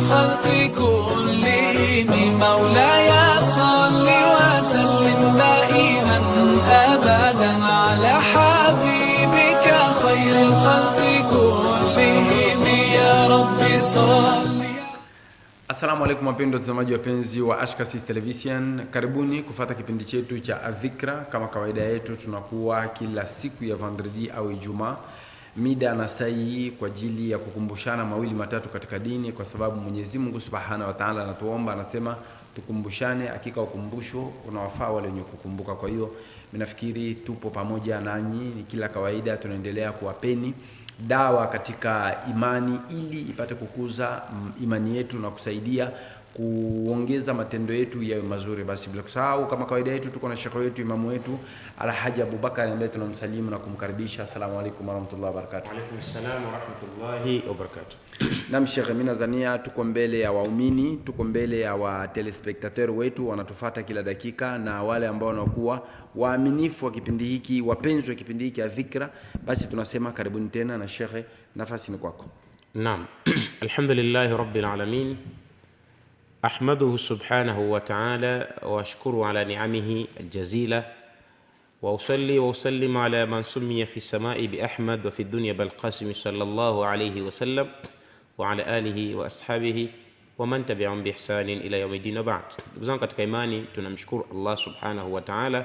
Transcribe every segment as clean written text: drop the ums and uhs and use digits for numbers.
الخلق كلهم مولاي صل وسلم دائما أبدا على حبيبك خير الخلق كلهم يا رب صل. Assalamu alaikum wapendwa watazamaji wapenzi wa Ashkasis Television. Karibuni kufuata kipindi chetu cha Adhikra. Kama kawaida yetu tunakuwa kila siku ya vendredi au Ijumaa mida na saa hii kwa ajili ya kukumbushana mawili matatu katika dini, kwa sababu Mwenyezi Mungu Subhanahu wa Ta'ala anatuomba, anasema tukumbushane, hakika ukumbusho unawafaa wale wenye kukumbuka. Kwa hiyo mimi nafikiri tupo pamoja nanyi, ni kila kawaida tunaendelea kuwapeni dawa katika imani ili ipate kukuza imani yetu na kusaidia kuongeza matendo yetu yawe mazuri. Basi bila kusahau, kama kawaida yetu, tuko na shekhi wetu, imamu wetu Alhaji Abubakar ambaye tunamsalimu na kumkaribisha. Asalamu alaykum warahmatullahi wabarakatuh. Wa alaykum assalam warahmatullahi wabarakatuh. Na shekhi, mimi nadhania tuko mbele ya waumini, tuko mbele ya wa telespectateur wetu wanatufuata kila dakika, na wale ambao wanakuwa waaminifu wa kipindi hiki, wapenzi wa kipindi hiki ya Dhikra. Basi tunasema karibuni tena, na shekhi, nafasi ni kwako. Naam. Alhamdulillahi rabbil alamin. أحمده سبحانه وتعالى وأشكره على نعمه الجزيلة، وأصلي وأسلم على من سمي في السماء بأحمد وفي الدنيا بالقاسم صلى الله عليه وسلم وعلى آله وأصحابه ومن تبعهم بإحسان إلى يوم الدين. وبعد. Ndugu katika imani, tunamshukuru Allah subhanahu wa ta'ala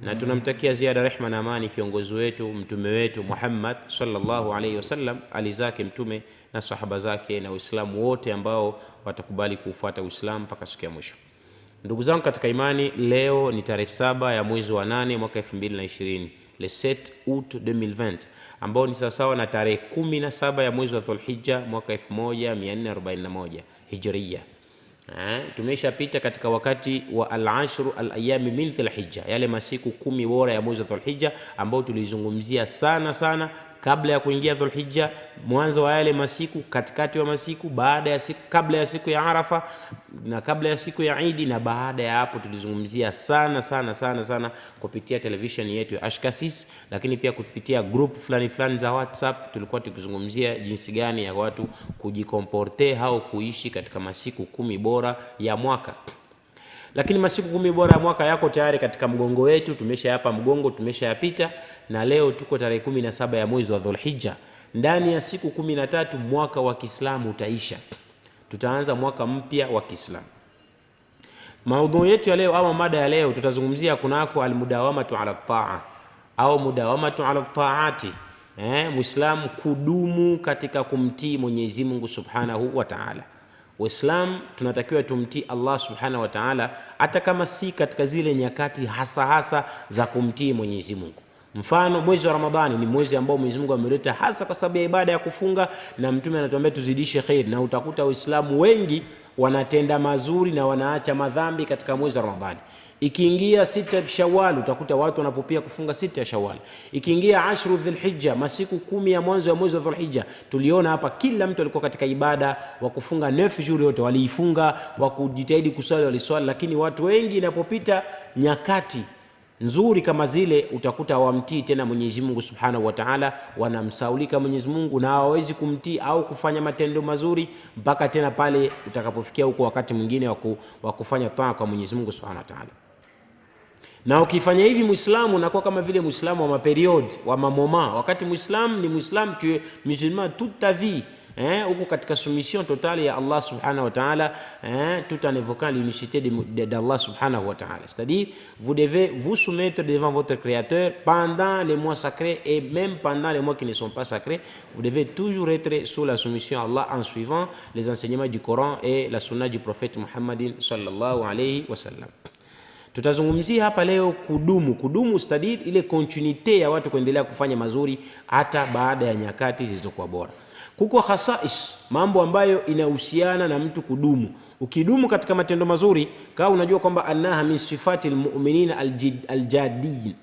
na tunamtakia ziada rehma na amani kiongozi wetu, mtume wetu Muhammad sallallahu alayhi wasallam, ali zake mtume na sahaba zake na Uislamu wote ambao watakubali kufuata Uislamu mpaka siku ya mwisho. Ndugu zangu katika imani, leo ni tarehe 7 ya mwezi wa 8 mwaka 2020, le 7 août 2020, ambao ni sawa na tarehe 17 ya mwezi wa Dhulhijja mwaka 1441 Hijriya. Tumeshapita katika wakati wa al-ashru al-ayami min Dhulhijja, yale masiku 10 bora ya mwezi wa Dhulhijja ambao tulizungumzia sana kabla ya kuingia Dhulhijja, mwanzo wa yale masiku, katikati wa masiku, baada ya siku, kabla ya siku ya Arafa na kabla ya siku ya Eid, na baada ya hapo tulizungumzia sana kupitia television yetu ya Ashkasis, lakini pia kupitia group fulani za WhatsApp. Tulikuwa tukizungumzia jinsi gani ya watu kujikomporte au kuishi katika masiku 10 bora ya mwaka. Lakini masiku 10 bora ya mwaka yako tayari katika mgongo wetu, tumeshayapa mgongo, tumeshayapita, na leo tuko tarehe 17 ya mwezi wa Dhulhijja. Ndani ya siku 13 mwaka wa Kiislamu utaisha. Tutaanza mwaka mpya wa Kiislamu. Maudhui yetu ya leo au mada ya leo tutazungumzia kunako almudawamatu ala taa au mudawamatu ala taati. Muislamu kudumu katika kumtii Mwenyezi Mungu Subhanahu wa Ta'ala. Waislamu tunatakiwa tumtii Allah Subhanahu wa Ta'ala hata kama si katika zile nyakati hasa za kumtii Mwenyezi Mungu. Mfano, mwezi wa Ramadhani ni mwezi ambao Mwenyezi Mungu ameleta hasa kwa sababu ya ibada ya kufunga, na mtume anatuambia tuzidishe khair, na utakuta Waislamu wengi wanatenda mazuri na wanaacha madhambi katika mwezi wa Ramadhani. Ikiingia 6 Shawwal utakuta watu wanapopia kufunga 6 Shawwal. Ikiingia 10 Dhulhijja, masiku 10 ya mwanzo ya mwezi wa Dhulhijja, tuliona hapa kila mtu alikuwa katika ibada wa kufunga 9 jours yote waliifunga, wa kujitahidi kuswali waliswali. Lakini watu wengi inapopita nyakati nzuri kama zile, utakuta hawamtii tena Mwenyezi Mungu Subhanahu wa Ta'ala, wanamsaulika Mwenyezi Mungu na hawawezi kumtii au kufanya matendo mazuri mpaka tena pale utakapofikia huko wakati mwingine wa kufanya taa kwa Mwenyezi Mungu Subhanahu wa Ta'ala. Na ukifanya hivi Muislamu unakuwa kama vile Muislamu wa maperiod wa mamoma. Wakati Muislamu ni Muislamu, tu es musulman toute ta vie, huko katika soumission totale ya Allah Subhanahu wa Ta'ala, tout en évoquant l'unicité d'Allah Subhanahu wa Ta'ala. C'est-à-dire, vous devez vous soumettre devant votre Créateur pendant les mois sacrés et même pendant les mois qui ne sont pas sacrés. Vous devez toujours être sous la soumission à Allah en suivant les enseignements du Coran et la sunna du prophète Muhammadin sallallahu alayhi wa sallam. Tutazungumzia hapa leo kudumu stadid, ile continuité ya watu kuendelea kufanya mazuri hata baada ya nyakati zilizokuwa bora. Kuko khasais, mambo ambayo inahusiana na mtu kudumu. Ukidumu katika matendo mazuri, kama unajua kwamba annaha min sifati almu'minina aljadin,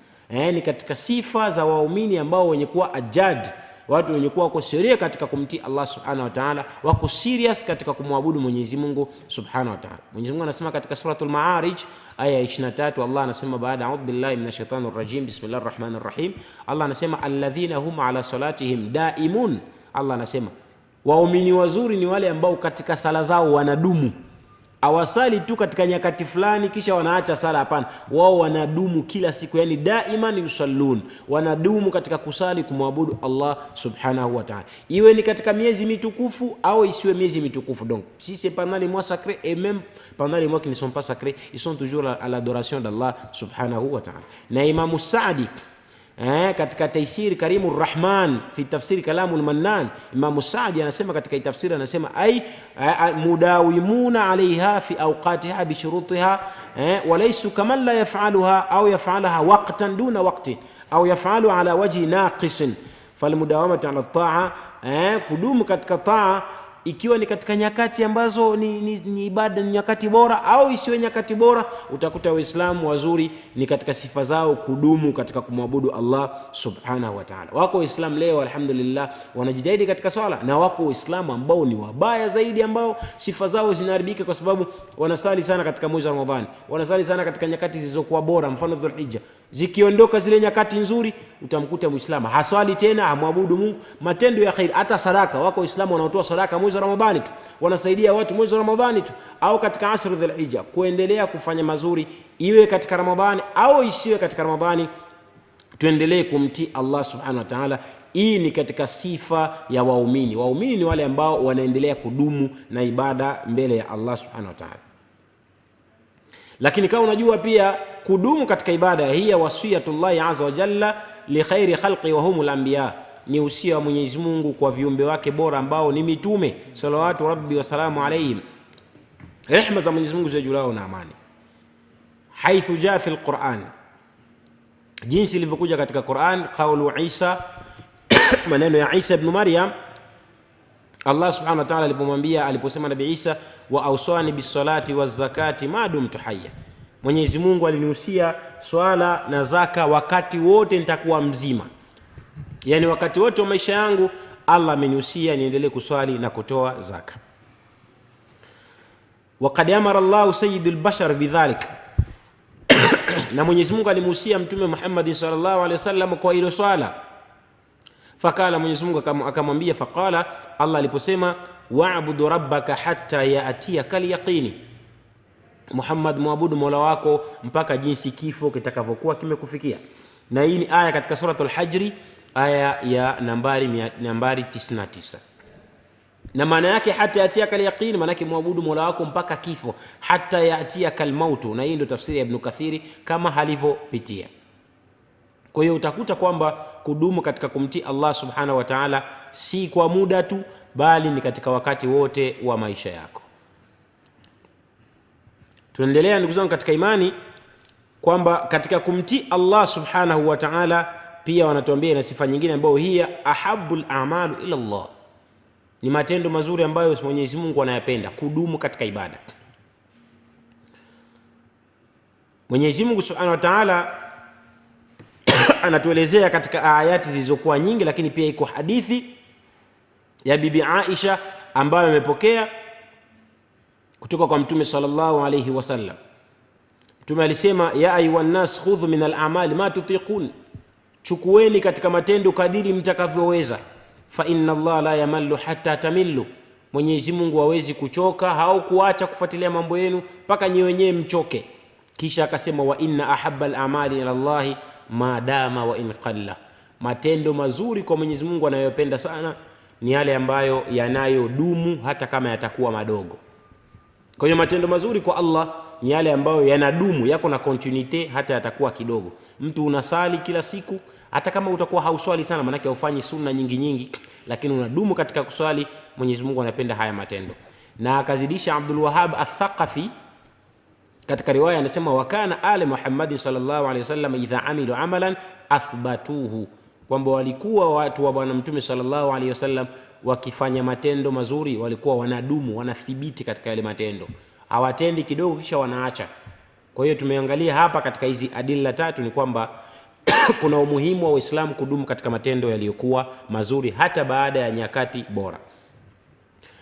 ni katika sifa za waumini ambao wenye kuwa ajad, watu wenye kuwa wako serious katika kumtii Allah Subhanahu wa Ta'ala, wako serious katika kumwabudu Mwenyezi Mungu Subhanahu wa Ta'ala. Mwenyezi Mungu anasema katika suratul Ma'arij aya 23, Allah anasema baada a'udhu billahi minash shaitanir rajim, bismillahir rahmanir rahim, Allah anasema alladhina hum ala salatihim daimun. Allah anasema Waumini wazuri ni wale ambao katika sala zao wanadumu. Awasali tu katika nyakati fulani kisha wanaacha sala, hapana. Wao wanadumu kila siku, yani daiman yusallun, wanadumu katika kusali kumwabudu Allah subhanahu wa ta'ala, iwe ni katika miezi mitukufu au isiwe miezi mitukufu. Donc si c'est pendant les mois sacrés et même pendant les mois qui ne sont pas sacrés, ils sont toujours à l'adoration d'Allah subhanahu wa ta'ala. Na Imam Saadi katika Taysir Karimur Rahman fi tafsiri Kalamul Mannan, Imam Saadi anasema katika tafsiri, anasema ay mudawimuna alaiha fi awqatiha bi shurutiha wa laysu kaman la yaf'aluha au yaf'alaha waqtan duna waqtin au yaf'alu ala wajhi naqisin. Falmudawamatu ala taa, kudumu katika taa ikiwa ni katika nyakati ambazo ni ibada, ni nyakati bora au isiwe nyakati bora. Utakuta Waislamu wazuri ni katika sifa zao kudumu katika kumwabudu Allah subhanahu wa ta'ala. Wako Waislamu leo alhamdulillah wanajitahidi katika swala, na wako Waislamu ambao ni wabaya zaidi, ambao sifa zao zinaharibika kwa sababu wanasali sana katika mwezi wa Ramadhani, wanasali sana katika nyakati zilizokuwa bora, mfano Dhulhijja. Zikiondoka zile nyakati nzuri, utamkuta Muislamu haswali tena, hamwabudu Mungu. Matendo ya khair, hata sadaka, wako Waislamu wanaotoa sadaka mwezi wa Ramadhani tu, wanasaidia watu mwezi wa Ramadhani tu, au katika asr Dhulhijja. Kuendelea kufanya mazuri, iwe katika Ramadhani au isiwe katika Ramadhani, tuendelee kumtii Allah subhanahu wa ta'ala. Hii ni katika sifa ya waumini. Waumini ni wale ambao wanaendelea kudumu na ibada mbele ya Allah subhanahu wa ta'ala. Lakini kama unajua pia kudumu katika ibada, hiya wasiyatullahi azza wa jalla li khairi khalqi wa humul anbiya, ni usia wa Mwenyezi Mungu kwa viumbe wake bora ambao ni mitume, salawatu rabbi wa salamu alayhim, rehma za Mwenyezi Mungu ziwe na amani. Haithu jaa fil Qur'an, jinsi ilivyokuja katika Qur'an, qawlu Isa, maneno ya Isa ibn Maryam, Allah subhanahu wa ta'ala aliposema Nabii Isa, wa awsani bis salati waz zakati ma dumtu hayya, Mwenyezi Mungu alinihusia swala na zaka wakati wote nitakuwa mzima, yani wakati wote wa maisha yangu Allah amenihusia niendelee kuswali na kutoa zaka. Wa qad amara Allah sayyidul bashar bidhalik, na Mwenyezi Mungu alimhusia Mtume Muhammad sallallahu alaihi wasallam kwa hilo swala. Fakala, Mwenyezi Mungu akamwambia, faqala, Allah aliposema, wa'budu rabbaka hatta ya'tiyaka al-yaqini, Muhammad, muabudu Mola wako mpaka jinsi kifo kitakavyokuwa kimekufikia. Na hii ni aya katika suratul Hajri, aya ya nambari 99. Na maana yake hatta ya'tiyaka al-yaqin, maana yake muabudu Mola wako mpaka kifo, hatta ya'tiyaka al-maut. Na hii ndio tafsiri ya Ibn Kathiri kama halivyopitia. Kwa hiyo utakuta kwamba kudumu katika kumtii Allah subhanahu wa ta'ala si kwa muda tu, bali ni katika wakati wote wa maisha yako. Tunaendelea ndugu zangu katika imani kwamba katika kumtii Allah subhanahu wa ta'ala pia wanatuambia na sifa nyingine ambayo hiya ahabbul a'malu ila Allah, ni matendo mazuri ambayo Mwenyezi Mungu anayapenda, kudumu katika ibada. Mwenyezi Mungu subhanahu wa ta'ala anatuelezea katika ayati zilizokuwa nyingi, lakini pia iko hadithi ya Bibi Aisha ambayo amepokea kutoka kwa Mtume sallallahu alayhi wasallam. Mtume alisema, ya ayuha nas khudhu min al-a'mali ma tutiqun, chukueni katika matendo kadiri mtakavyoweza, fa inna Allah la yamallu hatta tamillu, Mwenyezi Mungu hawezi kuchoka au kuacha kufuatilia mambo yenu mpaka nyewe wenyewe mchoke. Kisha akasema, wa inna ahabba al-a'mali ila Allah madama wa in qalla, matendo mazuri kwa Mwenyezi Mungu anayopenda sana ni yale ambayo yanayodumu hata kama yatakuwa madogo. Kwa hiyo matendo mazuri kwa Allah ni yale ambayo yanadumu, yako na continuity hata yatakuwa kidogo. Mtu unasali kila siku, hata kama utakuwa hauswali sana, maana yake ufanyi sunna nyingi, lakini unadumu katika kuswali, Mwenyezi Mungu anapenda haya matendo. Na akazidisha Abdul Wahhab al-Thaqafi katika riwaya, anasema, wa kana ali Muhammad sallallahu alaihi wasallam idha amilu amalan athbatuhu, kwamba walikuwa watu wa bwana Mtume sallallahu alaihi wasallam wakifanya matendo mazuri walikuwa wanadumu, wanathibiti katika yale matendo, hawatendi kidogo kisha wanaacha. Kwa hiyo tumeangalia hapa katika hizi adilla tatu ni kwamba kuna umuhimu wa Uislamu kudumu katika matendo yaliyokuwa mazuri hata baada ya nyakati bora.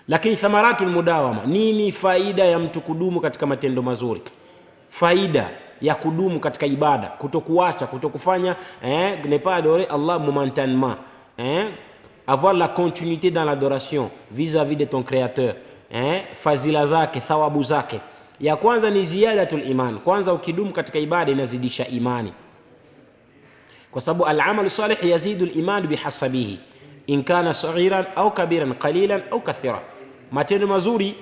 Lakini thamaratul mudawama, nini faida ya mtu kudumu katika matendo mazuri? Faida ya kudumu katika ibada, kutokuacha, kutokufanya nepadore Allah mumantanma, avoir la continuité dans l'adoration vis-à-vis de ton créateur, fadhila zake, thawabu zake. Ya kwanza ni ziyadatul iman. Kwanza ukidumu katika ibada inazidisha imani, kwa sababu al-amalu salih yazidu al-iman bihasabihi in kana saghiran au kabiran, qalilan au kathira. Matendo mazuri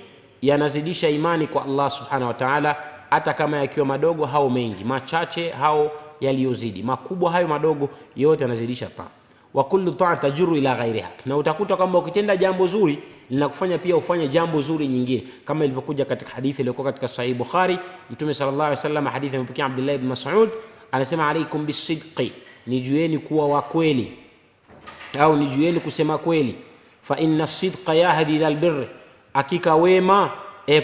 yanazidisha imani kwa Allah subhanahu wa ta'ala, hata kama yakiwa madogo au mengi, machache au yaliyozidi, makubwa hayo madogo, yote yanazidisha taa. Wa kullu ta'a tajru ila ghairiha, na utakuta kwamba ukitenda jambo zuri linakufanya pia ufanye jambo zuri nyingine, kama ilivyokuja katika hadithi iliyokuwa katika Sahih Bukhari. Mtume sallallahu alaihi wasallam, hadithi imepokea Abdullah ibn Mas'ud, anasema alaikum bisidqi, nijueni kuwa wa kweli, au nijueni kusema kweli. Fa inna sidqa yahdi ila albirr, hakika wema,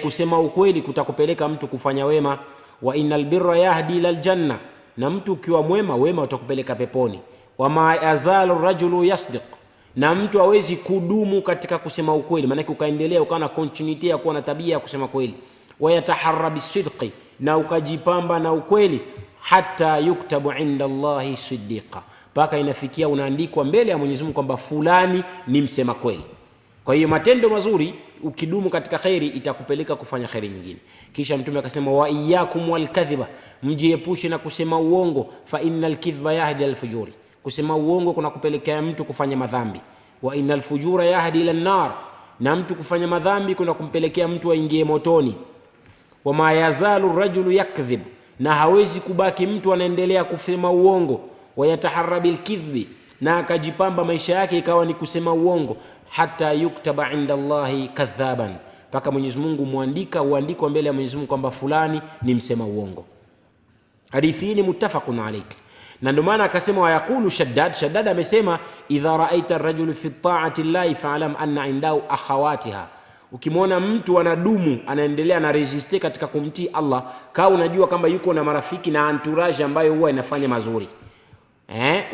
kusema ukweli kutakupeleka mtu kufanya wema. Wa innal birra yahdi ila aljanna, na mtu ukiwa mwema, wema utakupeleka peponi. Wa ma yazalu rajulu yasdiq, na mtu hawezi kudumu katika kusema ukweli, maana ukaendelea ukawa na continuity ya kuwa na tabia ya kusema kweli. Wa yataharra bisidqi, na ukajipamba na ukweli, hatta yuktabu inda Allahi siddiqa, mpaka inafikia unaandikwa mbele ya Mwenyezi Mungu kwamba fulani ni msema kweli. Kwa hiyo matendo mazuri ukidumu katika khairi itakupeleka kufanya khairi nyingine. Kisha Mtume akasema wa iyyakum wal kadhiba, mjiepushe na kusema uongo, fa innal kadhiba yahdi al fujuri, kusema uongo kuna kupelekea mtu kufanya madhambi. Wa innal fujura yahdi ila an-nar, na mtu kufanya madhambi kuna kumpelekea mtu aingie motoni. Wa ma yazalu rajulu yakdhib, na hawezi kubaki mtu anaendelea kusema uongo. Wa yataharra bil kidhbi, na akajipamba maisha yake ikawa ni kusema uongo, hatta yuktaba inda Allahi kadhaban, mpaka Mwenyezi Mungu uandikwa mbele ya Mwenyezi Mungu kwamba fulani ni msema uongo. Hadithi hii ni muttafaqun alayh, na ndio maana akasema wa yaqulu Shaddad amesema idha ra'aita ar-rajulu fi ta'ati llahi fa'lam anna indahu akhawatiha, ukimwona mtu anadumu anaendelea na resiste katika kumtii Allah, kaa unajua kama yuko na marafiki na entourage ambayo huwa inafanya mazuri.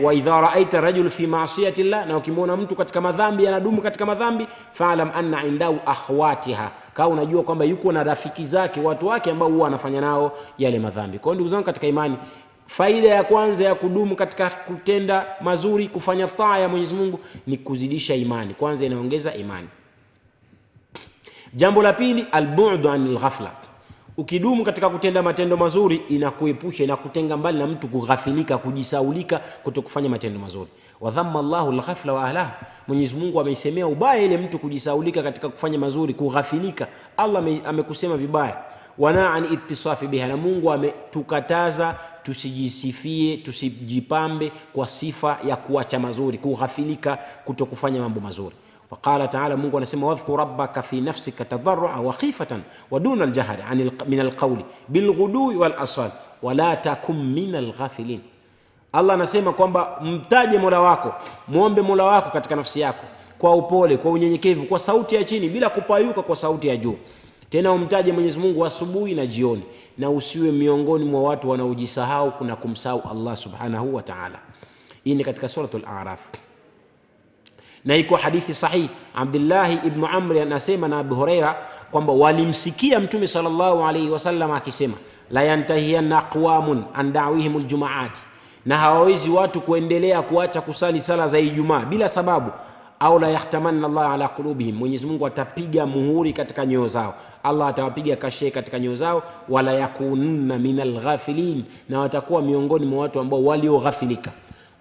Wa idha ra'aita rajul fi ma'siyati llah, na ukimwona mtu katika madhambi anadumu katika madhambi, fa'lam anna indahu akhawatiha, kaa unajua kwamba yuko na rafiki zake, watu wake ambao huwa anafanya nao yale madhambi. Kwa hiyo ndugu zangu katika imani, faida ya kwanza ya kudumu katika kutenda mazuri, kufanya taa ya Mwenyezi Mungu, ni kuzidisha imani. Kwanza inaongeza imani. Jambo la pili, albu'du anil ghafla. Ukidumu katika kutenda matendo mazuri inakuepusha, inakutenga mbali na mtu kughafilika, kujisaulika, kutokufanya matendo mazuri. Wa dhamma Allahu al-ghafla wa ahliha, Mwenyezi Mungu ameisemea ubaya ile mtu kujisaulika katika kufanya mazuri, kughafilika. Allah amekusema vibaya. Wana an ittisafi biha, na Mungu ametukataza tusijisifie, tusijipambe kwa sifa ya kuacha mazuri, kughafilika, kutokufanya mambo mazuri. Waqala ta'ala, Mungu anasema wadhkur rabbaka fi nafsika tadarru'a wa khifatan wa duna al-jahri min al-qawli bil ghudwi wal asal wa la takum min al-ghafilin. Allah anasema kwamba mtaje Mola wako, muombe Mola wako katika nafsi yako kwa upole, kwa unyenyekevu, kwa sauti ya chini, bila kupayuka kwa sauti ya juu. Tena umtaje Mwenyezi Mungu asubuhi na jioni, na usiwe miongoni mwa watu wanaojisahau kuna kumsahau Allah subhanahu wa ta'ala. Hii ni katika suratul A'raf, na iko hadithi sahihi. Abdullah ibn Amr anasema na Abu Huraira kwamba walimsikia Mtume sallallahu alayhi wasallam akisema la yantahiyanna aqwamun an da'wihim aljumaat, na hawawezi watu kuendelea kuacha kusali sala za Ijumaa bila sababu, au la yahtamanna Allah ala qulubihim, Mwenyezi Mungu atapiga muhuri katika nyoyo zao, Allah atawapiga kashe katika nyoyo zao, wala yakununna minal ghafilin, na watakuwa miongoni mwa watu ambao walioghafilika.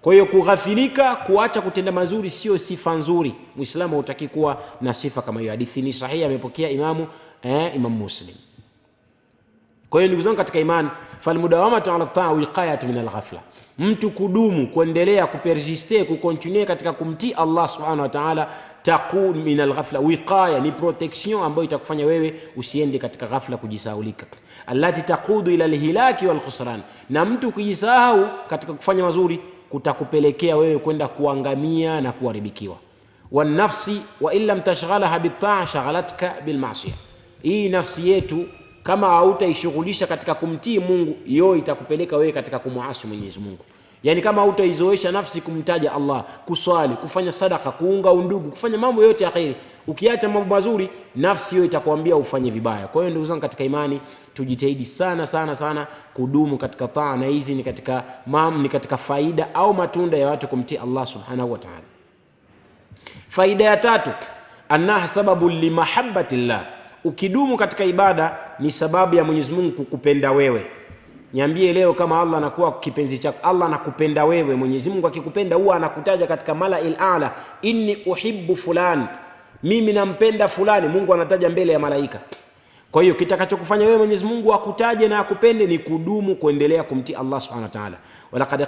Kwa hiyo kughafilika, kuacha kutenda mazuri sio sifa nzuri. Muislamu hutaki kuwa na sifa kama hiyo. Hadithi ni sahihi, amepokea Imam Muslim. Kwa hiyo ndugu zangu katika imani, falmudawamatu ala taa wiqayatu min alghafla, mtu kudumu, kuendelea, kupersiste, kukontinue katika kumtii Allah subhanahu wa ta'ala, taqun min alghafla, wiqaya ni protection ambayo itakufanya wewe usiende katika ghafla, kujisaulika, allati taqudu ila alhilaki wal khusran, na mtu kujisahau katika kufanya mazuri kutakupelekea wewe kwenda kuangamia na kuharibikiwa. Wan nafsi wa illam tashghalaha bit-ta'a shaghalatka bil ma'siyah, hii nafsi yetu kama hautaishughulisha katika kumtii Mungu, hiyo itakupeleka wewe katika kumuasi Mwenyezi Mungu. Yani kama hautaizoesha nafsi kumtaja Allah, kuswali, kufanya sadaka, kuunga undugu, kufanya mambo yote ya khairi, ukiacha mambo mazuri, nafsi hiyo itakwambia ufanye vibaya. Kwa hiyo ndugu zangu katika imani, tujitahidi sana sana sana kudumu katika taa, na hizi ni katika faida au matunda ya watu kumtii Allah subhanahu wa ta'ala. Faida ya tatu, annaha sababu limahabbatillah, ukidumu katika ibada ni sababu ya Mwenyezi Mungu kukupenda wewe. Niambie leo kama Allah anakuwa kipenzi chako, Allah anakupenda wewe. Mwenyezi Mungu akikupenda huwa anakutaja katika malail a'la, inni uhibbu fulan, mimi nampenda fulani. Mungu anataja mbele ya malaika. Kwa hiyo kitakachokufanya wewe Mwenyezi Mungu akutaje na akupende ni kudumu kuendelea kumtii Allah Subhanahu wa Ta'ala. Walaqad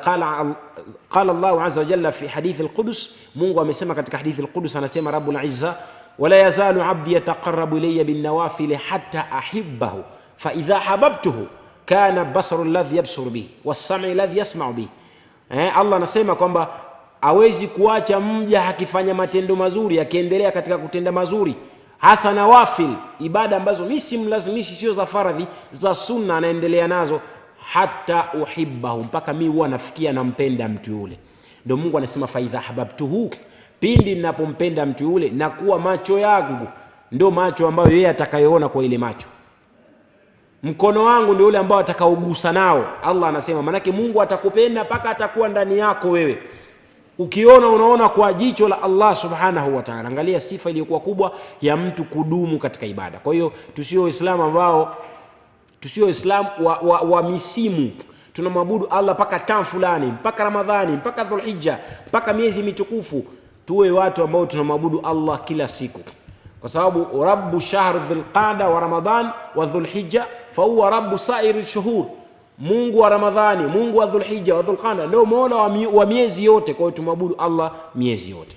qala Allah azza wa jalla fi hadith al-Qudus, Mungu amesema katika hadith al-Qudus, anasema Rabbul Izza, wala yazalu abdi yataqarrabu ilayya bin nawafil hatta ahibbahu fa idha hababtuhu kana basaru alladhi yabsuru bihi was-sam'u alladhi yasma'u bihi. Allah anasema kwamba hawezi kuacha mja akifanya matendo mazuri, akiendelea katika kutenda mazuri, hasa nawafil, ibada ambazo mimi simlazimishi, sio za faradhi, za sunna, anaendelea nazo, hata uhibbahu, mpaka mimi huwa nafikia nampenda mtu yule. Ndio Mungu anasema fa idha hababtuhu, pindi ninapompenda mtu yule na kuwa macho yangu ndio macho ambayo yeye atakayoona kwa ile macho, mkono wangu ndio ule ambao atakaogusa nao. Allah anasema manake Mungu atakupenda mpaka atakuwa ndani yako wewe. Ukiona unaona kwa jicho la Allah Subhanahu wa Ta'ala. Angalia sifa iliyokuwa kubwa ya mtu kudumu katika ibada. Kwa hiyo tusio Waislamu ambao wa misimu, tunamwabudu Allah mpaka tam fulani, mpaka Ramadhani, mpaka Dhulhijja, mpaka miezi mitukufu. Tuwe watu ambao tunamwabudu Allah kila siku, kwa sababu Rabbu shahr Dhulqa'da wa Ramadhan wa Dhulhijja fa huwa Rabbu sa'iri shuhur. Mungu wa Ramadhani, Mungu wa Dhulhijja wa Dhulqa'da ndio Mola wa miezi yote. Kwa hiyo tumwabudu Allah miezi yote.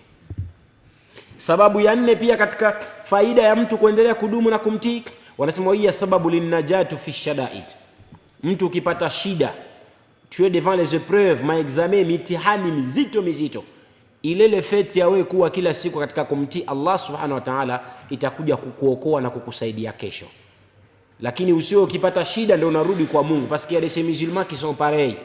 Sababu ya nne pia katika faida ya mtu kuendelea kudumu na kumtii, wanasema hii sababu linajatu fi shadaid. Mtu ukipata shida, tu es devant les épreuves, maexamen, mitihani mizito, ile lefeti ya wewe kuwa kila siku katika kumtii Allah Subhanahu wa Ta'ala itakuja kukuokoa na kukusaidia kesho. Lakini usio ukipata shida ndio unarudi kwa Mungu, parce qu'il y a des musulmans qui sont pareils.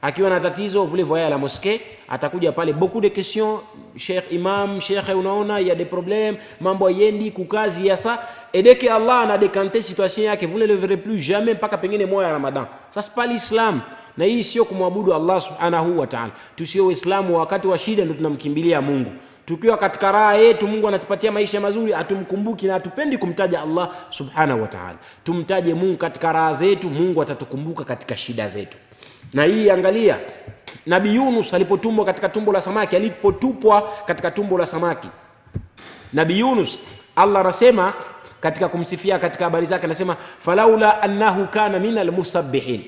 Akiwa na tatizo, vous le voyez à la mosquée, atakuja pale beaucoup de questions, Sheikh Imam, Sheikh unaona il y a des problèmes, mambo yendi kukazi ya sa, et dès que Allah a décanté situation yake, vous ne le verrez plus jamais mpaka pengine moja ya Ramadan. Ça c'est pas l'Islam. Na hii sio kumwabudu Allah Subhanahu wa Ta'ala. Tusio Waislamu wakati wa shida ndio tunamkimbilia Mungu. Tukiwa katika raha yetu, Mungu anatupatia maisha mazuri, atumkumbuki na atupendi kumtaja Allah Subhanahu wa Ta'ala. Tumtaje Mungu katika raha zetu, Mungu atatukumbuka katika shida zetu. Na hii angalia, Nabii Yunus alipotumwa katika tumbo la samaki, alipotupwa katika tumbo la samaki, Nabii Yunus, Allah anasema katika kumsifia katika habari zake, anasema falaula annahu kana minal musabbihin,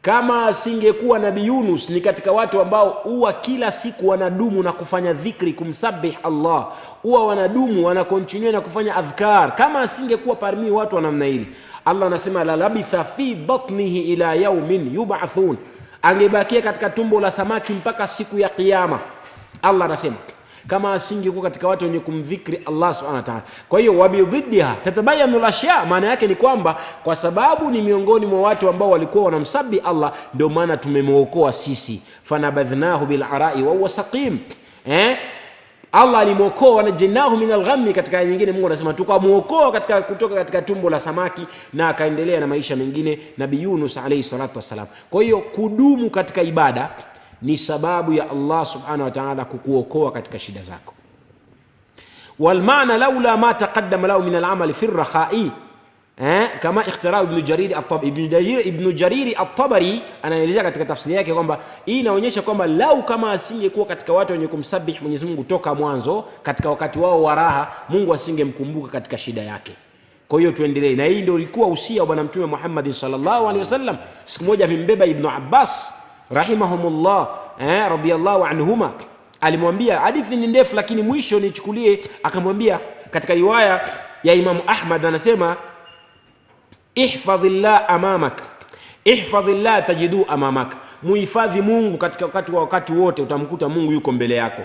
kama asingekuwa Nabii Yunus ni katika watu ambao huwa kila siku wanadumu na kufanya dhikri, kumsabih Allah, huwa wanadumu wanakontinue na kufanya adhkar, kama asingekuwa parmi watu wa namna hili, Allah anasema la labitha fi batnihi ila yawmin yub'athun, angebakia katika tumbo la samaki mpaka siku ya kiyama. Allah anasema kama asingekuwa katika watu wenye kumdhikri Allah Subhanahu wa Ta'ala. Kwa hiyo wabidhiddiha tatabayanu al-ashya, maana yake ni kwamba kwa sababu ni miongoni mwa watu ambao walikuwa wanamsabi Allah, ndio maana tumemwokoa sisi. Fanabadhnahu bil arai wa huwa saqim. Allah alimwokoa, wanajennahu min al-ghammi. Katika nyingine Mungu anasema tukamwokoa kutoka katika tumbo la samaki, na akaendelea na maisha mengine Nabii Yunus alayhi salatu wasalam. Kwa hiyo kudumu katika ibada ni sababu ya Allah Subhanahu wa Ta'ala kukuokoa katika shida zako. Wal maana laula ma taqaddama lahu min al-amali fi ar-rakha'i, kama ikhtara Ibn Jarir at-Tabari anaeleza katika tafsiri yake kwamba hii inaonyesha kwamba lau kama asingekuwa katika watu wenye kumsabih Mwenyezi Mungu toka mwanzo katika wakati wao wa raha, Mungu asingemkumbuka katika shida yake. Kwa hiyo tuendelee, na hii ndio ilikuwa usia wa bwana Mtume Muhammad sallallahu alaihi wasallam. Siku moja mimbeba Ibn Abbas rahimahumullah radiyallahu anhuma, alimwambia, hadithi ni ndefu lakini mwisho nichukulie, akamwambia katika riwaya ya Imam Ahmad, anasema ihfadhillah amamak, ihfadhillah tajidu amamak, muhifadhi Mungu katika wakati wote utamkuta Mungu yuko mbele yako.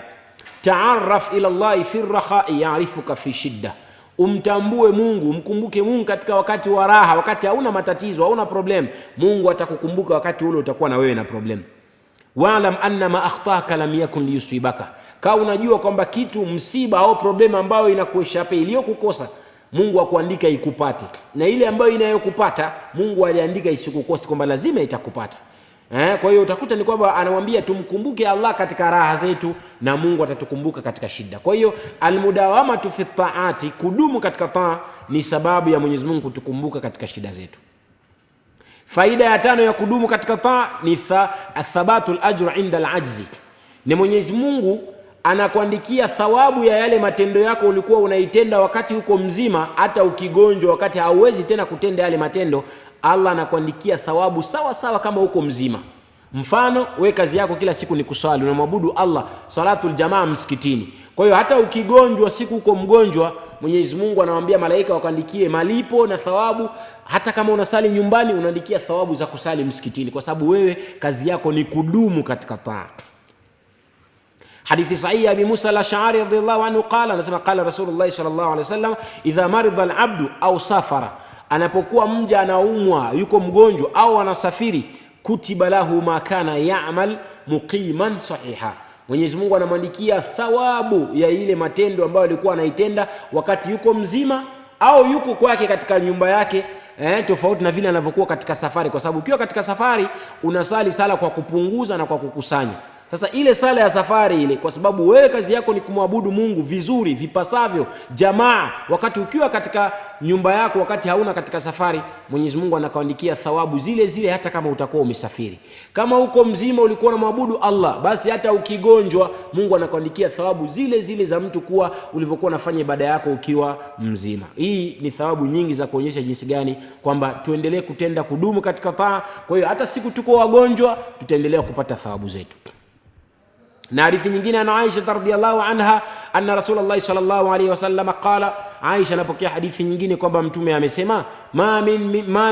Ta'arraf ila Allah fi ar-rakha'i ya'rifuka fi shidda, umtambue Mungu, umkumbuke Mungu katika wakati wa raha, wakati hauna matatizo, hauna problem, Mungu atakukumbuka wakati ule utakuwa na wewe na problem. Wa'lam anna ma akhtaka lam yakun liyusibaka, kama unajua kwamba kitu msiba au problem ambayo inakueshape iliyokukosa, Mungu akuandika ikupate, na ile ambayo inayokupata Mungu aliandika isikukose kwamba lazima itakupata. Kwa hiyo utakuta ni kwamba anamwambia tumkumbuke Allah katika raha zetu na Mungu atatukumbuka katika shida. Kwa hiyo almudawamatu fi taati, kudumu katika taa ni sababu ya Mwenyezi Mungu kutukumbuka katika shida zetu. Faida ya 5 ya kudumu katika taa ni athabatul ajru inda alajzi. Ni Mwenyezi Mungu anakuandikia thawabu ya yale matendo yako ulikuwa unaitenda wakati uko mzima, hata ukigonjwa, wakati hauwezi tena kutenda yale matendo, Allah anakuandikia thawabu sawa sawa kama uko mzima. Mfano, we kazi yako kila siku ni kusali, unamwabudu Allah salatul jamaa msikitini. Kwa hiyo hata ukigonjwa, siku uko mgonjwa, Mwenyezi Mungu anawaambia malaika wakaandikie malipo na thawabu. Hata kama unasali nyumbani, unaandikia thawabu za kusali msikitini, kwa sababu wewe kazi yako ni kudumu katika taa. Hadithi sahihi ya Abi Musa al-Ash'ari radhiyallahu anhu qala, anasema qala Rasulullah sallallahu alaihi wasallam, idha marida al-abdu au safara, anapokuwa mja anaumwa, yuko mgonjwa au anasafiri, kutiba lahu ma kana ya'mal muqiman sahiha, Mwenyezi Mungu anamwandikia thawabu ya ile matendo ambayo alikuwa anaitenda wakati yuko mzima au yuko kwake katika nyumba yake, tofauti na vile anavyokuwa katika safari, kwa sababu ukiwa katika safari unasali sala kwa kupunguza na kwa kukusanya. Sasa ile sala ya safari ile, kwa sababu wewe kazi yako ni kumwabudu Mungu vizuri vipasavyo jamaa, wakati ukiwa katika nyumba yako, wakati hauna katika safari, Mwenyezi Mungu anakuandikia thawabu zile zile hata kama utakuwa umesafiri. Kama uko mzima ulikuwa unamwabudu Allah, basi hata ukigonjwa Mungu anakuandikia thawabu zile zile za mtu kuwa ulivyokuwa unafanya ibada yako ukiwa mzima. Hii ni thawabu nyingi za kuonyesha jinsi gani kwamba tuendelee kutenda kudumu katika taa. Kwa hiyo hata siku tuko wagonjwa tutaendelea kupata thawabu zetu. Na hadithi nyingine ana Aisha radhiyallahu anha anna Rasulullah sallallahu alayhi wasallam qala, Aisha anapokea hadithi nyingine kwamba mtume amesema, ma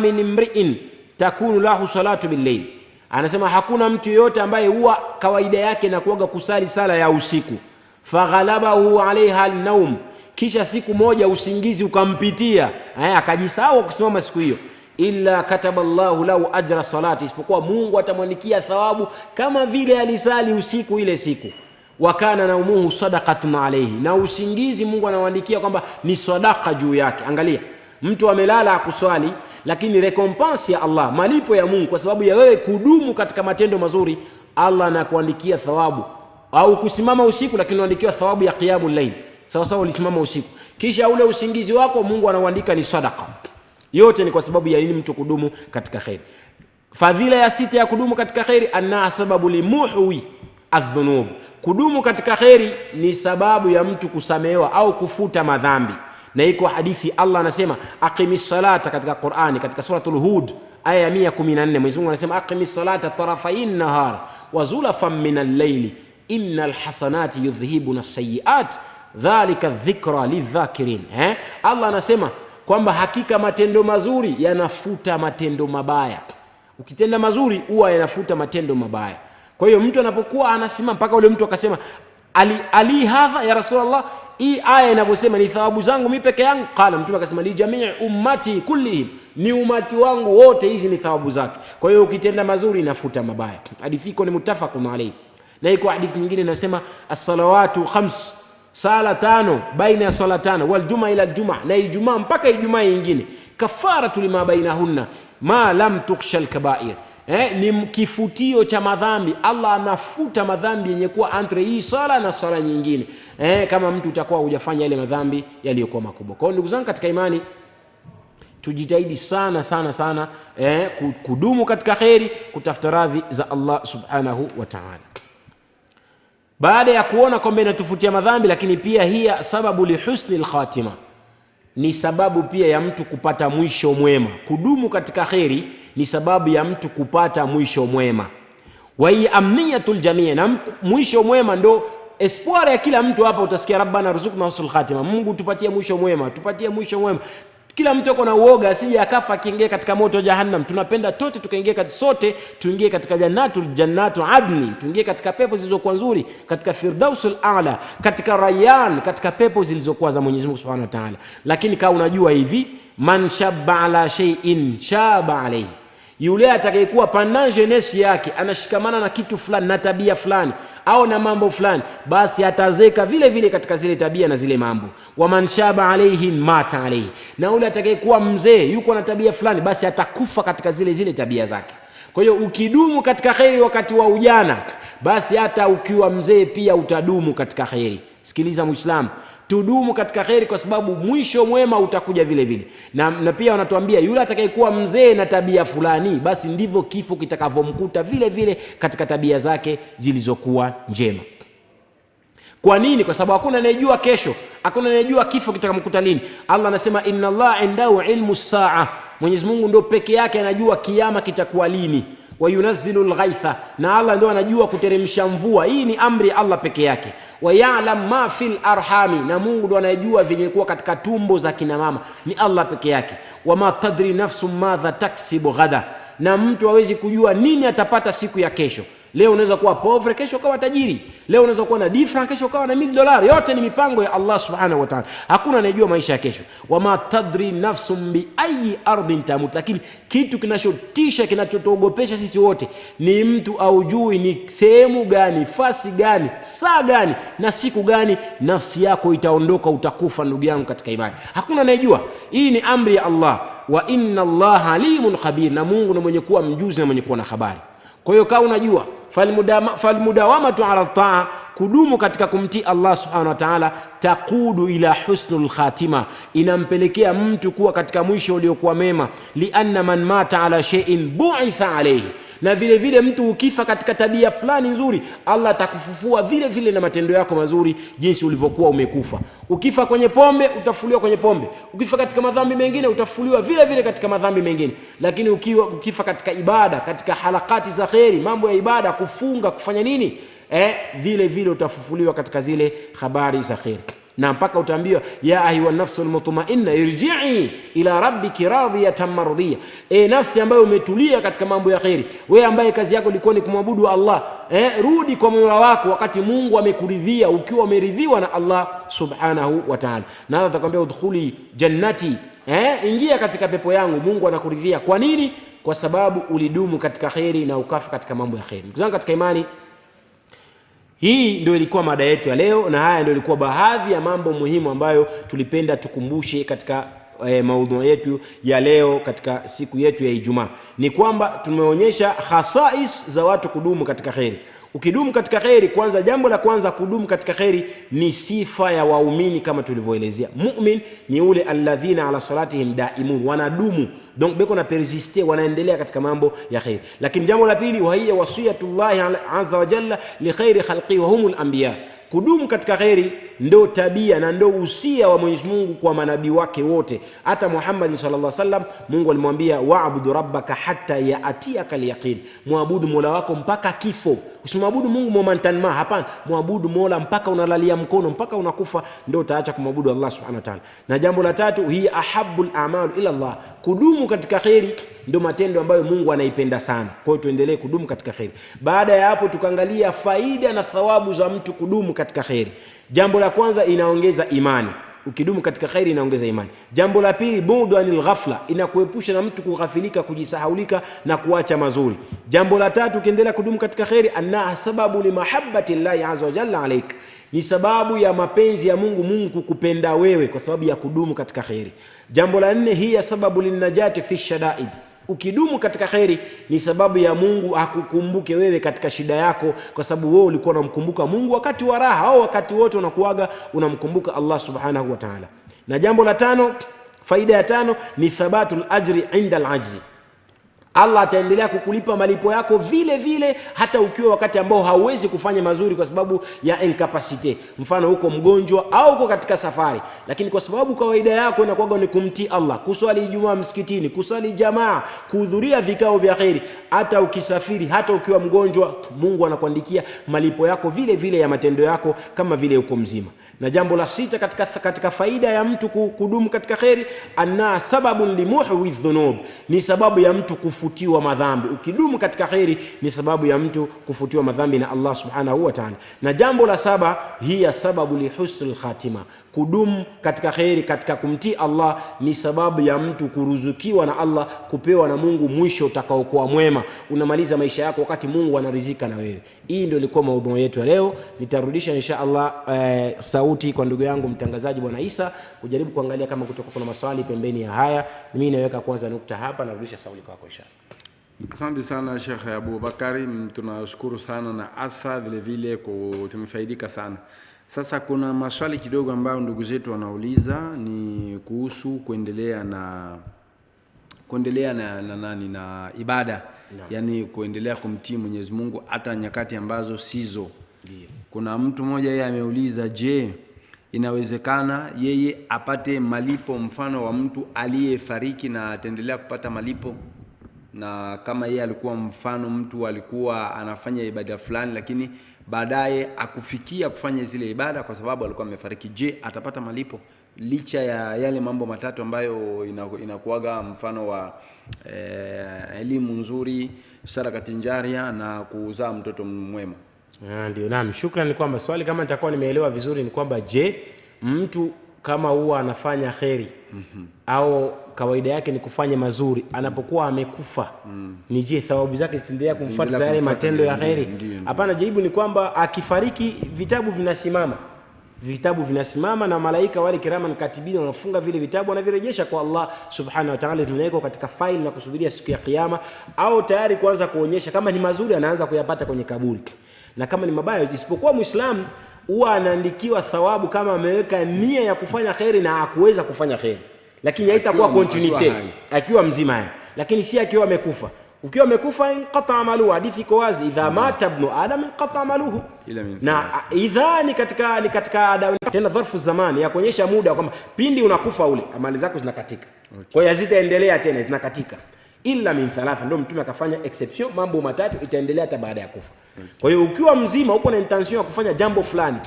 min imri'in takunu lahu salatu bil-layl, anasema hakuna mtu yote ambaye huwa kawaida yake na kuaga kusali sala ya usiku, faghalabahu alaiha an-naum, kisha siku moja usingizi ukampitia, akajisahau kusimama siku hiyo, illa kataba Allahu lahu ajra salati, isipokuwa Mungu atamwandikia thawabu kama vile alisali usiku ile siku. Wa kana naumuhu sadaqatun alayhi, na usingizi Mungu anawaandikia kwamba ni sadaka juu yake. Angalia, mtu amelala akuswali, lakini recompense ya Allah, malipo ya Mungu kwa sababu ya wewe kudumu katika matendo mazuri, Allah anakuandikia thawabu. Au kusimama usiku, lakini unaandikiwa thawabu ya qiyamul layl, sawa sawa ulisimama usiku, kisha ule usingizi wako Mungu anaandika ni sadaka. Yote ni kwa sababu ya nini? Mtu kudumu katika khair. Fadhila ya 6 ya kudumu katika khairi, anna sababu limuhwi adh-dhunub, kudumu katika khairi ni sababu ya mtu kusamehewa au kufuta madhambi. Na iko hadithi Allah anasema aqimis salata katika Qur'ani, katika suratul Hud aya ya 114, Mwenyezi Mungu anasema aqimis salata tarafayn nahar wa zulafan minal layli innal hasanati yudhhibuna as-sayyi'at dhalika dhikra lidh-dhakirin. Allah anasema kwamba hakika matendo mazuri yanafuta matendo mabaya. Ukitenda mazuri huwa yanafuta matendo mabaya. Kwa hiyo mtu anapokuwa anasimama, mpaka ule mtu akasema ali hadha ya Rasulullah, hii aya inaposema ni thawabu zangu mimi peke yangu, qala, mtume akasema li jamii ummati kullihim, ni umati wangu wote, hizi ni thawabu zake. Kwa hiyo ukitenda mazuri inafuta mabaya. Hadithi iko ni muttafaqun alayhi. Na iko hadithi nyingine inasema as-salawatu khams, sala 5 baina ya sala 5, wal jumaa ila jumaa, na Ijumaa mpaka Ijumaa nyingine, kafaratu lima bainahunna ma lam tukhsha al-kaba'ir, ni kifutio cha madhambi. Allah anafuta madhambi yenye kuwa entre hii sala na sala nyingine, kama mtu utakuwa hujafanya ile madhambi yaliyokuwa makubwa. Kwa hiyo ndugu zangu katika imani, tujitahidi sana sana sana kudumu katika khairi, kutafuta radhi za Allah subhanahu wa ta'ala. Baada ya kuona kwamba inatufutia madhambi, lakini pia hiya sababu li husni al-khatima, ni sababu pia ya mtu kupata mwisho mwema. Kudumu katika khairi ni sababu ya mtu kupata mwisho mwema. Wa hiya amniyatul jamii, na mwisho mwema ndo espoir ya kila mtu. Hapa utasikia rabbana rzuqna husnul khatima, Mungu tupatie mwisho mwema, tupatie mwisho mwema. Kila mtu yuko na uoga asije akafa akiingia katika moto jahannam. Tunapenda tote tukaingia katika, sote tuingie katika jannatu adni, tuingie katika pepo zilizokuwa nzuri, katika firdausul a'la, katika rayyan, katika pepo zilizokuwa za Mwenyezi Mungu Subhanahu wa Ta'ala. Lakini kama unajua hivi, man shabba ala shay'in shaba alayhi, yule atakayekuwa pendant jeunesse yake anashikamana na kitu fulani na tabia fulani au na mambo fulani, basi atazeka vile vile katika zile tabia na zile mambo. Wa man shaba alayhi mata alayhi, na yule atakayekuwa mzee yuko na tabia fulani, basi atakufa katika zile tabia zake. Kwa hiyo ukidumu katika kheri wakati wa ujana, basi hata ukiwa mzee pia utadumu katika kheri. Sikiliza Muislamu, tudumu katika kheri kwa sababu mwisho mwema utakuja vile vile. Na pia wanatuambia yule atakayekuwa mzee na tabia fulani, basi ndivyo kifo kitakavyomkuta vile vile katika tabia zake zilizokuwa njema. Kwa nini? Kwa sababu hakuna anayejua kesho, hakuna anayejua kifo kitakamkuta lini. Allah anasema inna Allah indahu ilmu saa, Mwenyezi Mungu ndio peke yake anajua kiyama kitakuwa lini. Wa yunazzilu al-ghaitha, na Allah ndio anajua kuteremsha mvua. Hii ni amri ya Allah peke yake. Wa ya'lam ma fil arhami, na Mungu ndio anajua vyenye kuwa katika tumbo za kina mama, ni Allah peke yake. Wa ma tadri nafsun madha taksibu ghada, na mtu hawezi kujua nini atapata siku ya kesho. Leo unaweza kuwa povre, kesho ukawa tajiri. Leo unaweza kuwa na $10, kesho ukawa na $1,000,000. Yote ni mipango ya Allah subhanahu wa ta'ala. Hakuna anayejua maisha ya kesho. Wama tadri nafsum bi ayi ardhin tamut, lakini kitu kinachotisha, kinachotuogopesha sisi wote ni mtu aujui ni sehemu gani, fasi gani, saa gani na siku gani nafsi yako itaondoka, utakufa. Ndugu yangu katika imani, hakuna anayejua. Hii ni amri ya Allah. Wa inna Allah alimun khabir, na Mungu ni mwenye kuwa mjuzi na mwenye kuwa na habari. Kwa hiyo kama unajua falmudawamatu ala taa, kudumu katika kumtii Allah subhanahu wa ta'ala, taqudu ila husnul khatima, inampelekea mtu kuwa katika mwisho uliokuwa mema. Lianna man mata ala shay'in bu'itha alayhi, na vile vile mtu ukifa katika tabia fulani nzuri, Allah atakufufua vile vile na matendo yako mazuri jinsi ulivyokuwa umekufa. Ukifa kwenye pombe utafufuliwa kwenye pombe, ukifa katika madhambi mengine utafufuliwa vile vile katika madhambi mengine. Lakini ukifa katika ibada, katika halakati za khairi, mambo ya ibada, kufunga, kufanya nini, vile vile utafufuliwa katika zile habari za khairi. Na mpaka utaambiwa ya ayuha nafsul mutma'inna irji'i ila rabbiki radiyatan mardiyya, nafsi ambayo umetulia katika mambo ya khairi, wewe ambaye kazi yako ilikuwa ni kumwabudu Allah, rudi kwa Mola wako wakati Mungu amekuridhia, ukiwa umeridhiwa na Allah subhanahu wa ta'ala. Na Allah atakwambia udkhuli jannati, ingia katika pepo yangu. Mungu anakuridhia. Kwa nini? Kwa sababu ulidumu katika khairi na ukafa katika mambo ya khairi. Ndugu zangu katika imani, hii ndio ilikuwa mada yetu ya leo, na haya ndio ilikuwa baadhi ya mambo muhimu ambayo tulipenda tukumbushe katika maudhui yetu ya leo katika siku yetu ya Ijumaa. Ni kwamba tumeonyesha khasais za watu kudumu katika khairi. Ukidumu katika khairi, kwanza, jambo la kwanza, kudumu katika khairi ni sifa ya waumini kama tulivyoelezea. Mu'min ni ule alladhina ala salatihim daimun, wanadumu, donc beko na persister, wanaendelea katika mambo ya khairi. Lakini jambo la pili, wa hiya wasiyatullahi azza wa jalla li khairi khalqi wa humul anbiya, kudumu katika khairi ndo tabia na ndo usia wa Mwenyezi Mungu kwa manabii wake wote. Hata Muhammad sallallahu alaihi wasallam, Mungu alimwambia wa'budu rabbaka hatta ya'tiyaka al-yaqin, muabudu Mola wako mpaka kifo. Usimwabudu Mungu momentan ma, hapana, muabudu Mola mpaka unalalia mkono, mpaka unakufa, ndio utaacha kumwabudu Allah subhanahu wa ta'ala. Na jambo la tatu, hiya ahabbul a'mal ila Allah, kudumu katika khairi ndio matendo ambayo Mungu anaipenda sana. Kwa hiyo tuendelee kudumu katika khairi. Baada ya hapo tukaangalia faida na thawabu za mtu kudumu katika khairi. Jambo la kwanza, inaongeza imani. Ukidumu katika khairi inaongeza imani. Jambo la pili, bu'du anil ghafla, inakuepusha na mtu kughafilika, kujisahaulika na kuacha mazuri. Jambo la tatu, ukiendelea kudumu katika khairi, anna sababu li mahabbati llahi azza wa jalla alayk, ni sababu ya mapenzi ya Mungu kukupenda wewe kwa sababu ya kudumu katika khairi. Jambo la nne, hiya sababu linajati fi shadaid, ukidumu katika khairi ni sababu ya Mungu akukumbuke wewe katika shida yako, kwa sababu wewe ulikuwa unamkumbuka Mungu wakati wa raha, au wakati wote unakuaga unamkumbuka Allah subhanahu wa ta'ala. Na jambo la tano, faida ya tano, ni thabatul ajri inda al-ajzi, Allah ataendelea kukulipa malipo yako vile vile hata ukiwa wakati ambao hauwezi kufanya mazuri kwa sababu ya incapacity. Mfano uko mgonjwa au uko katika safari, lakini kwa sababu kawaida yako inakuwa ni kumtii Allah, kuswali Ijumaa msikitini, kusali jamaa, kuhudhuria vikao vya khairi, hata ukisafiri, hata ukiwa mgonjwa, Mungu anakuandikia malipo yako vile vile ya matendo yako kama vile uko mzima. Na jambo la sita katika faida ya mtu kudumu katika khairi, anna sababun limuhwi dhunub, ni sababu ya mtu kufutiwa madhambi. Ukidumu katika khairi ni sababu ya mtu kufutiwa madhambi na Allah subhanahu wa ta'ala. Na jambo la saba, hiya sababu li husnul khatima, kudumu katika khairi, katika kumtii Allah ni sababu ya mtu kuruzukiwa na Allah, kupewa na Mungu mwisho utakaokuwa mwema. Unamaliza maisha yako wakati Mungu anaridhika na wewe. Hii ndio ilikuwa maudhui yetu ya leo. Nitarudisha insha Allah sauti kwa ndugu yangu mtangazaji Bwana Isa kujaribu kuangalia kama kutoka kuna maswali pembeni ya haya. Mimi naweka kwanza nukta hapa, narudisha sauti kwako insha Allah. Asante sana Sheikh Abubakari, tunashukuru sana na asa vile vile tumefaidika sana. Sasa kuna maswali kidogo ambayo ndugu zetu wanauliza ni kuhusu kuendelea na ibada no. Yani kuendelea kumtii Mwenyezi Mungu hata nyakati ambazo sizo. Ndiyo. Kuna mtu mmoja yeye ameuliza, je, inawezekana yeye apate malipo mfano wa mtu aliyefariki na ataendelea kupata malipo? Na kama yeye alikuwa mfano mtu alikuwa anafanya ibada fulani lakini baadaye akufikia kufanya zile ibada kwa sababu alikuwa amefariki, je, atapata malipo licha ya yale mambo matatu ambayo inakuaga mfano wa elimu nzuri, sadaka jaria na kuzaa mtoto mwema? Ndio, naam, shukrani. Kwamba swali kama nitakuwa nimeelewa vizuri ni kwamba je, mtu kama huwa anafanya kheri au kawaida yake ni kufanya mazuri, anapokuwa amekufa ni je thawabu zake zitaendelea kumfuata yale matendo ya kheri? Hapana, jibu ni kwamba akifariki vitabu vinasimama na malaika wale kiraman katibini wanafunga vile vitabu, wanavirejesha kwa Allah subhanahu wa ta'ala, vinawekwa katika file na kusubiria siku ya kiyama, au tayari kuanza kuonyesha kama ni mazuri anaanza kuyapata kwenye kaburi, na kama ni mabaya, isipokuwa Muislamu huwa anaandikiwa thawabu kama ameweka nia ya kufanya kheri na hakuweza kufanya kheri, lakini haitakuwa continuity akiwa mzima, lakini si akiwa amekufa. Ukiwa amekufa inqata amaluhu, hadithi iko wazi, idha mata ibn adam inqata amaluhu. Na idha ni katika tena dharfu zamani ya kuonyesha muda kwamba pindi unakufa ule amali zako zinakatika. Kwa hiyo hazitaendelea tena, zinakatika illa min thalatha. Ndio mtume akafanya exception, mambo matatu itaendelea hata baada ya kufa. Kwa hiyo ukiwa mzima uko na intention ya kufanya jambo fulani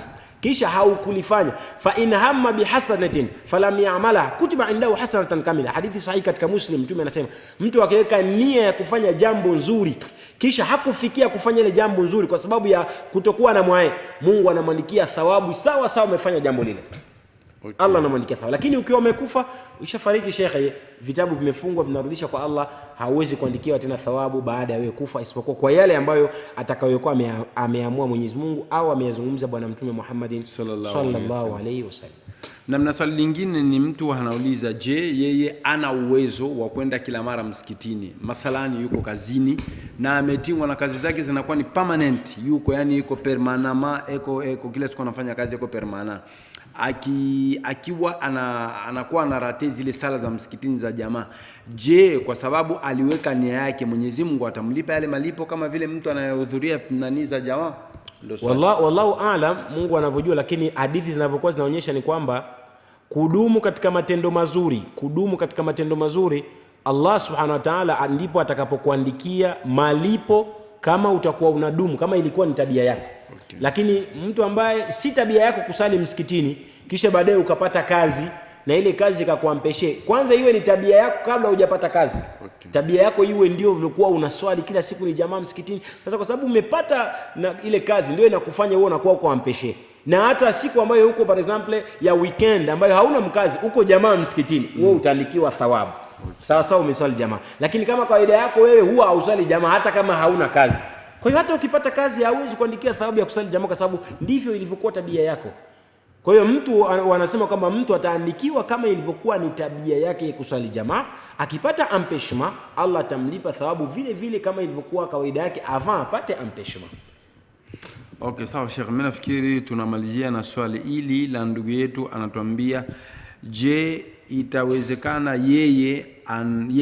kisha haukulifanya, fa in hamma bihasanatin falam ya'malha kutiba indahu hasanatan kamila. Hadithi sahihi katika Muslim, mtume anasema mtu akiweka nia ya kufanya jambo nzuri kisha hakufikia kufanya ile jambo nzuri kwa sababu ya kutokuwa na mwai, Mungu anamwandikia thawabu sawa sawa umefanya jambo lile. Allah anamwandikia thawabu. Lakini ukiwa umekufa, ushafariki shekhe, vitabu vimefungwa, vinarudisha kwa Allah, hauwezi kuandikiwa tena thawabu baada ya wewe kufa, isipokuwa kwa yale ambayo atakayokuwa ameamua Mwenyezi Mungu au ameyazungumza bwana Mtume Muhammadin sallallahu alayhi wasallam. Na swali lingine ni mtu anauliza, je, yeye ana uwezo wa kwenda kila mara msikitini? Mathalani yuko kazini na ametingwa na kazi zake zinakuwa ni permanent, yuko permanent, eko kila siku anafanya kazi yako permanent. Akiwa anakuwa anarate zile sala za msikitini za jamaa, je, kwa sababu aliweka nia yake, Mwenyezi Mungu atamlipa yale malipo kama vile mtu anayehudhuria nani za jamaa? Wallahu aalam, Mungu anavyojua, lakini hadithi zinavyokuwa zinaonyesha ni kwamba kudumu katika matendo mazuri, Allah subhanahu wa ta'ala ndipo atakapokuandikia malipo kama utakuwa unadumu, kama ilikuwa ni tabia yako. Okay. Lakini mtu ambaye si tabia yako kusali msikitini kisha baadaye ukapata kazi na ile kazi ikakuampeshe, kwanza iwe ni tabia yako kabla hujapata kazi. Okay. Tabia yako iwe ndio vilikuwa unaswali kila siku ni jamaa msikitini. Sasa kwa sababu umepata na ile kazi ndio inakufanya wewe unakuwa uko ampeshe. Na hata siku ambayo uko for example ya weekend ambayo hauna mkazi, uko jamaa msikitini, wewe utaandikiwa thawabu. Sawa sawa umeswali jamaa. Lakini kama kawaida yako wewe huwa hausali jamaa hata kama hauna kazi. Kwa hiyo hata ukipata kazi hauwezi kuandikia thawabu ya kusali jamaa kwa sababu ndivyo ilivyokuwa tabia yako. Kwa hiyo mtu wanasema kwamba mtu ataandikiwa kama ilivyokuwa ni tabia yake kusali jamaa. Akipata ampeshma, Allah atamlipa thawabu vile vile kama ilivyokuwa kawaida yake avant apate ampeshma. Okay, sawa Sheikh, mimi nafikiri tunamalizia na swali hili la ndugu yetu, anatuambia, je, itawezekana yeye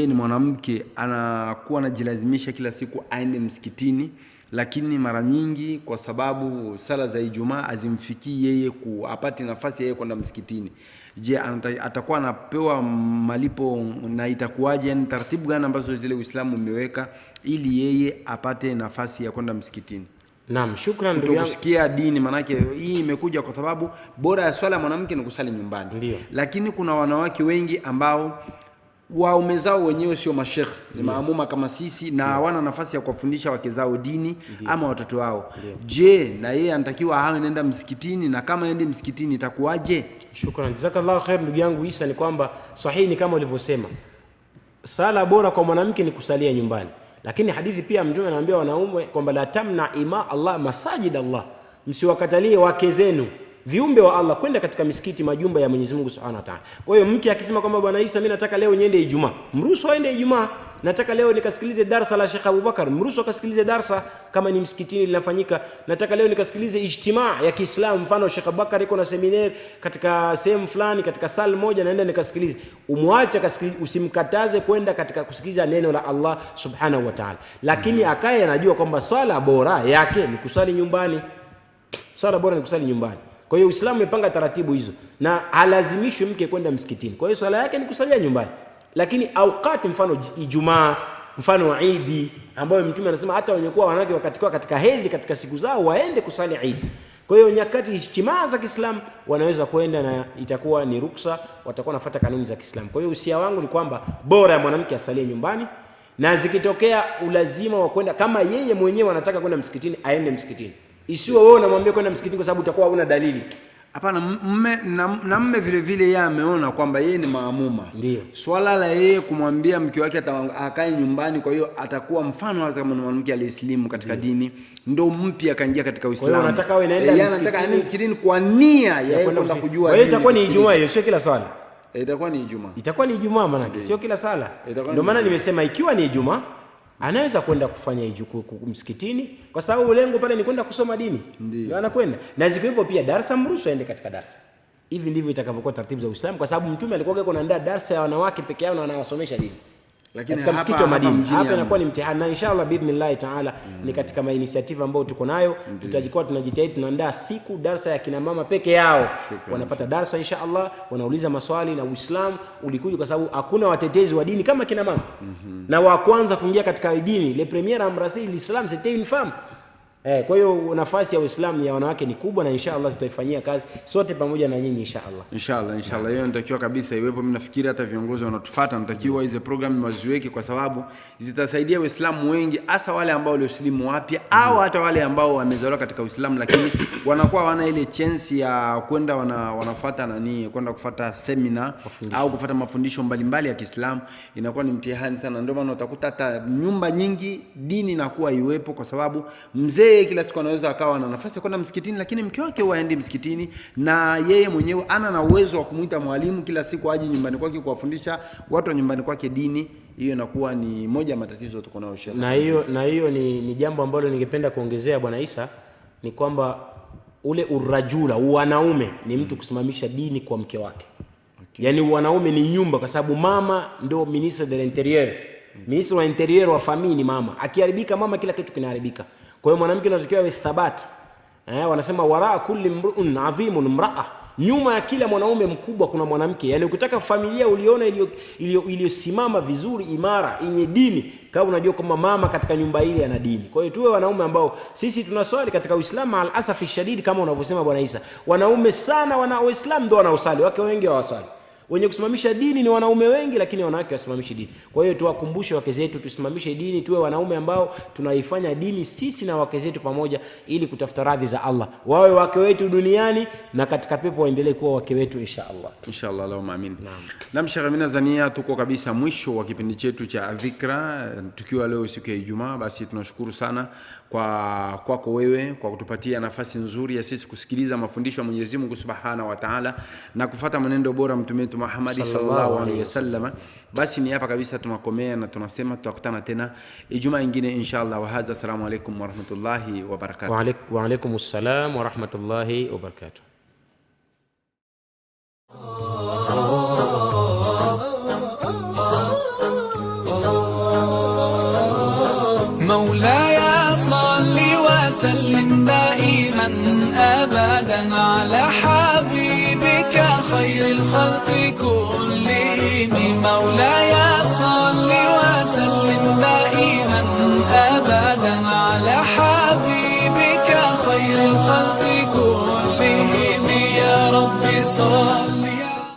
ni mwanamke anakuwa anajilazimisha kila siku aende msikitini, lakini mara nyingi kwa sababu sala za Ijumaa azimfikii yeye apate nafasi yeye kwenda msikitini, je, atakuwa anapewa malipo na itakuwaje? Yani taratibu gani ambazo zile Uislamu umeweka ili yeye apate nafasi ya kwenda msikitini? Naam, shukrani ndugu yangu. Kusikia dini manake hii imekuja kwa sababu bora ya swala mwanamke ni kusali nyumbani. Ndiyo. Lakini kuna wanawake wengi ambao waume zao wenyewe sio mashekh, ni maamuma kama sisi, na hawana nafasi ya kuwafundisha wake zao dini. Ndiyo. Ama watoto wao. Ndiyo. Je, na yeye anatakiwa awe nenda msikitini, na kama ende msikitini itakuwaje? Shukrani. Jazakallahu khair ndugu yangu Isa, ni kwamba sahihi ni kama ulivyosema. Sala bora kwa mwanamke ni kusalia nyumbani. Lakini hadithi pia Mtume anaambia wanaume kwamba la tamna ima Allah masajid Allah, msiwakatalie wake zenu viumbe wa Allah kwenda katika misikiti, majumba ya Mwenyezi Mungu Subhanahu wa Ta'ala. Kwa hiyo mke akisema kwamba bwana Isa, mimi nataka leo niende Ijumaa, mruhusu aende Ijumaa, nataka leo nikasikilize darsa la Sheikh Abubakar, mruhusu akasikilize darsa kama ni msikitini linafanyika. Nataka leo nikasikilize ijtimaa ya Kiislamu, mfano Sheikh Abubakar iko na seminar katika sehemu fulani, katika sal moja, naenda nikasikilize. Umwache akasikilize, usimkataze kwenda katika kusikiliza neno la Allah subhanahu wa ta'ala, lakini akaye anajua kwamba swala bora yake ni kusali nyumbani. Swala bora ni kusali nyumbani. Kwa hiyo Uislamu umepanga taratibu hizo, na halazimishwi mke kwenda msikitini. Kwa hiyo swala yake ni kusalia nyumbani. Lakini awqati, mfano Ijumaa, mfano Eid, ambayo Mtume anasema hata wenye kuwa wanawake wakati katika hedhi katika siku zao waende kusali Eid. Kwa hiyo nyakati ijtimaa za Kiislamu wanaweza kwenda na itakuwa ni ruksa, watakuwa nafuata kanuni za Kiislamu. Kwa hiyo usia wangu ni kwamba bora ya mwanamke asalie nyumbani, na zikitokea ulazima wa kwenda, kama yeye mwenyewe anataka kwenda msikitini, aende msikitini. Isiwe wewe unamwambia kwenda msikitini kwa sababu utakuwa huna dalili. Hapana, mme vile vile yeye ameona kwamba yeye ni maamuma. Ndio. Swala la yeye kumwambia mke wake akae nyumbani, kwa hiyo atakuwa mfano kama mwanamke aliyeslimu katika dini, ndio mpya akaingia katika Uislamu. Kwa hiyo anataka awe naenda msikitini kwa nia ya kwenda kujua. Kwa hiyo itakuwa ni Ijumaa hiyo, sio kila swala. Itakuwa ni Ijumaa. Itakuwa ni Ijumaa maana sio kila sala. Ndio maana nimesema ikiwa ni Ijumaa anaweza kwenda kufanya msikitini, kwa sababu lengo pale ni kwenda kusoma dini. Ndio anakwenda. Na zikiwepo pia darasa, mruhusu aende katika darasa. Hivi ndivyo itakavyokuwa taratibu za Uislamu, kwa sababu Mtume alikuwa anaandaa darasa ya wanawake peke yao na anawasomesha dini. Lakini katika msikiti wa Madina hapa inakuwa ni mtihani, na inshallah biidhnillah taala ni katika initiative ambayo tuko nayo. Tutajikuwa tunajitahidi, tunaandaa siku darasa ya kina mama peke yao. Wanapata darasa inshallah, wanauliza maswali, na Uislamu ulikuja kwa sababu hakuna watetezi wa dini kama kina mama. Na wa kwanza kuingia katika dini, le premier embrasser l'islam c'était une femme. Kwa hiyo nafasi ya Uislamu ya wanawake ni kubwa, na inshallah tutaifanyia kazi sote pamoja na nyinyi inshallah. Inshallah hiyo natakiwa kabisa iwepo. Mimi nafikiri hata viongozi wanatufuata natakiwa hizo program waziweke, kwa sababu zitasaidia Waislamu wengi, hasa wale ambao walioslimu wapya au hata wale ambao wamezaliwa katika Uislamu lakini wanakuwa wana ile chance ya kwenda wanafuata kwenda kufuata seminar au kufuata mafundisho mbalimbali ya Kiislamu. Inakuwa ni mtihani sana. Ndio maana utakuta hata nyumba nyingi dini inakuwa iwepo, kwa sababu mzee kila siku anaweza akawa na nafasi ya kwenda msikitini, lakini mke wake haendi msikitini, na yeye mwenyewe ana na uwezo wa kumuita mwalimu kila siku aje nyumbani kwake kuwafundisha watu wa nyumbani kwake dini. Hiyo inakuwa ni moja ya matatizo tuko nayo Sheikh. Na hiyo ni jambo ambalo ningependa kuongezea Bwana Isa, ni kwamba ule urajula, wanaume ni mtu kusimamisha dini kwa mke wake. Yaani wanaume ni nyumba, kwa sababu mama ndio ministre de l'intérieur. Ministre wa interior wa famili ni mama. Akiharibika mama, kila kitu kinaharibika. Kwa hiyo mwanamke anatakiwa awe thabati. Wanasema waraa kulli mru'un adhimun imra'a. Nyuma ya kila mwanaume mkubwa kuna mwanamke. Yaani ukitaka familia uliona iliyosimama vizuri, imara, yenye dini, kama unajua kwamba mama katika nyumba ile ana dini. Kwa hiyo tuwe wanaume ambao sisi tunaswali katika Uislamu al-asafi shadidi, kama unavyosema Bwana Isa. Wanaume sana Waislamu ndio wanaosali, wake wengi hawasali. Wenye kusimamisha dini ni wanaume wengi, lakini wanawake wasimamishi dini. Kwa hiyo tuwakumbushe wake zetu tusimamishe dini, tuwe wanaume ambao tunaifanya dini sisi na wake zetu pamoja, ili kutafuta radhi za Allah. Wawe wake wetu duniani na katika pepo waendelee kuwa wake wetu inshallah. Inshallah, Allahumma amin. Naam Sheikh, mimi nadhania tuko kabisa mwisho wa kipindi chetu cha Dhikra, tukiwa leo siku ya Ijumaa. Basi tunashukuru sana kwako wewe kwa kutupatia nafasi nzuri ya sisi kusikiliza mafundisho ya Mwenyezi Mungu Subhanahu wa Ta'ala na kufuata mwenendo bora mtume wetu Muhammad sallallahu alaihi wasallam. Basi ni hapa kabisa tunakomea na tunasema tutakutana tena Ijumaa nyingine inshallah. Wa hadha, assalamu alaykum wa rahmatullahi wa barakatuh. Wa alaykum assalam wa rahmatullahi wa barakatuh. مولاي صل وسلم دائما أبدا على حبيبك خير الخلق كلهم. مولاي صل وسلم دائما أبدا على حبيبك خير الخلق كلهم. يا رب صل